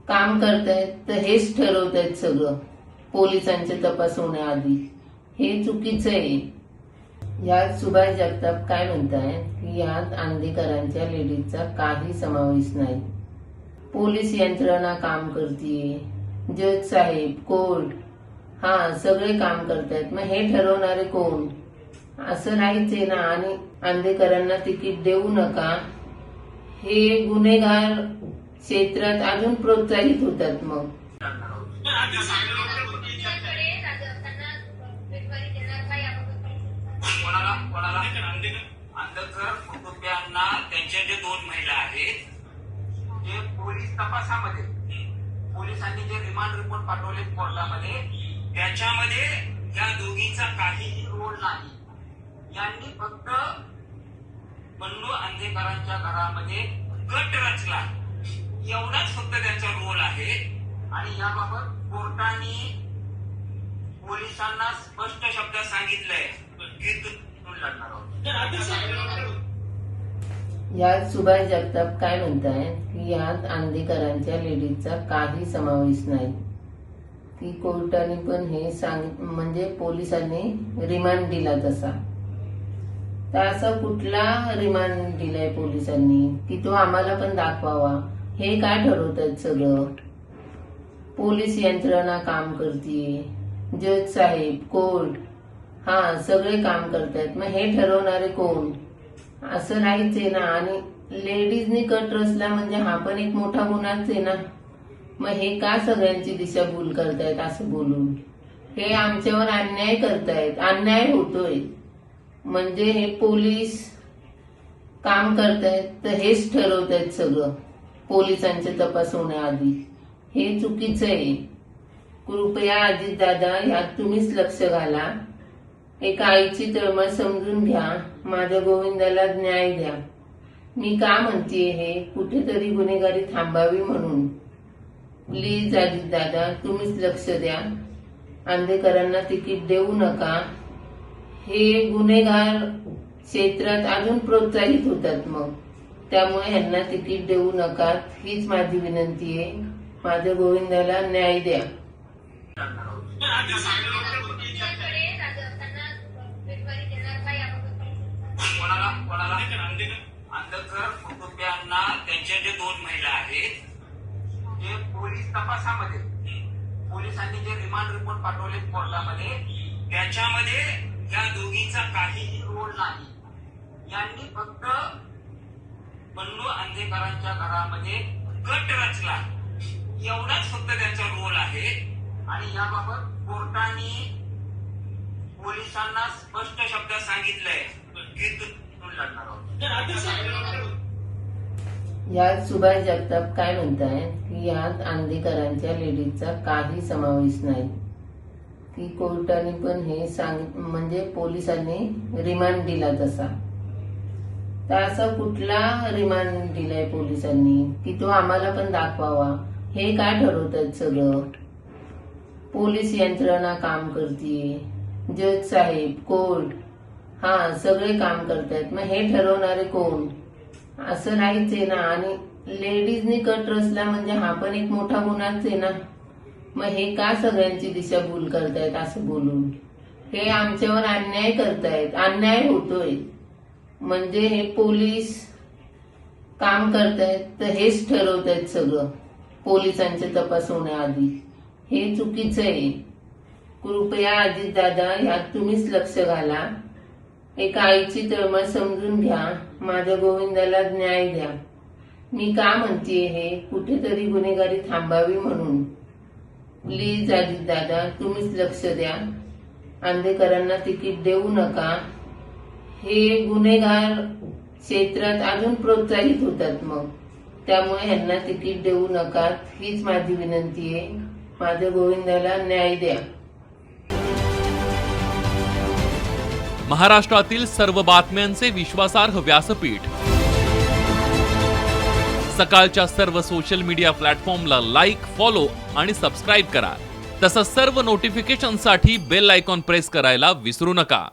काम करतायत तर हेच ठरवतायत सगळं पोलिसांचे तपास होण्याआधी. हे चुकीचं आहे. यात सुभाष जगताप काय म्हणतायत की यात आंदेकरांच्या लेडीजचा काही समावेश नाही. पोलीस यंत्रणा काम करतीये, जज साहेब, कोर्ट, सगळे काम करतायत. मग हे ठरवणारे कोण? असं नाहीच आहे ना. आणि आंदेकरांना तिकीट देऊ नका, हे गुन्हेगार क्षेत्रात अजून प्रोत्साहित होतात. मग आंदेकर कुटुंबियांना त्यांच्या जे 2 महिला आहेत ते पोलीस तपासामध्ये पोलिसांनी जे रिमांड रिपोर्ट पाठवले कोर्टामध्ये त्याच्यामध्ये या दोघींचा काहीही रोल नाही. यांनी फक्त बंडू आंदेकरांच्या घरामध्ये गट रचला एवढाच फक्त त्यांचा रोल आहे. आणि याबाबत कोर्टाने पोलिसांना स्पष्ट शब्दात सांगितलंय की तुम्ही लढणार आहोत. यात सुभाष जगताप काय म्हणतायत की यात आंदेकरांच्या लेडीजचा काही समावेश नाही. की कोर्टाने पण हे म्हणजे पोलिसांनी रिमांड दिला तसा. तर असा कुठला रिमांड दिलाय पोलिसांनी की तो आम्हाला पण दाखवावा? हे काय ठरवतात सगळं? पोलीस यंत्रणा काम करतीये, जज साहेब, कोर्ट, सगळे काम करतायत. मग हे ठरवणारे कोण? असं नाहीच आहे ना. आणि लेडीजनी कट रचला म्हणजे हा पण एक मोठा गुन्हाच आहे ना. मग हे का सगळ्यांची दिशाभूल करतायत असं बोलून? हे आमच्यावर अन्याय करतायत, अन्याय होतोय. म्हणजे हे पोलीस काम करतायत तर हेच ठरवतायत सगळं पोलिसांचे तपास होण्याआधी. हे चुकीचं आहे. कृपया अजितदादा यात तुम्हीच लक्ष घाला. एका आईची तळमळ समजून घ्या. माझ्या गोविंदाला न्याय द्या. मी का म्हणतेय हे? कुठेतरी गुन्हेगारी थांबावी म्हणून. प्लीज अजितदादा तुम्हीच लक्ष द्या. आंदेकरांना तिकीट देऊ नका, हे गुन्हेगार क्षेत्रात अजून प्रोत्साहित होतात. मग त्यामुळे ह्यांना तिकीट देऊ नका, हीच माझी विनंती आहे. माझ्या गोविंदाला न्याय द्या. आंदेकर कुटुंबियांना त्यांच्या जे 2 महिला आहेत ते पोलीस तपासामध्ये पोलिसांनी जे रिमांड रिपोर्ट पाठवले कोर्टामध्ये त्याच्यामध्ये या दोघींचा काहीही रोल नाही. यांनी फक्त बंडू आंदेकरांच्या घरामध्ये गट रचला एवढाच फक्त त्यांचा रोल आहे. आणि याबाबत कोर्टाने पोलिसांना स्पष्ट शब्दात सांगितलंय की तुम्ही लढणार आहोत. यात सुभाष जगताप काय म्हणतायत की यात आंदेकरांच्या लेडीजचा काही समावेश नाही. की कोर्टाने पण हे म्हणजे पोलिसांनी रिमांड दिला तसा. तर असा कुठला रिमांड दिलाय पोलिसांनी की तो आम्हाला पण दाखवावा? हे काय ठरवतात सगळं? पोलीस यंत्रणा काम करतीये, जज साहेब, कोर्ट, सगळे काम करतायत. मग हे ठरवणारे कोण? असं नाहीच आहे ना. आणि लेडीजनी कट रचला म्हणजे हा पण एक मोठा गुन्हाच आहे ना. मग हे का सगळ्यांची दिशाभूल करतायत असं बोलून? हे आमच्यावर अन्याय करतायत, अन्याय होतोय. म्हणजे हे पोलीस काम करतायत तर हेच ठरवतायत सगळं पोलिसांचे तपास होण्याआधी. हे चुकीचं आहे. कृपया अजितदादा यात तुम्हीच लक्ष घाला. एका आईची तळमळ समजून घ्या. माझ्या गोविंदाला न्याय द्या. मी का म्हणतेय हे? कुठेतरी गुन्हेगारी थांबावी म्हणून. प्लीज अजितदादा तुम्हीच लक्ष द्या. आंदेकरांना तिकीट देऊ नका, हे गुन्हेगार क्षेत्रात अजून प्रोत्साहित होतात. मग त्यामुळे ह्यांना तिकीट देऊ नका, हीच माझी विनंती आहे. माझ्या गोविंदाला न्याय द्या. महाराष्ट्रातील सर्व बातम्यांचे विश्वासार्ह व्यासपीठ. सकाळच्या सर्व सोशल मीडिया प्लॅटफॉर्मला लाईक, फॉलो आणि सबस्क्राईब करा. तसंच सर्व नोटिफिकेशनसाठी बेल आयकॉन प्रेस करायला विसरू नका.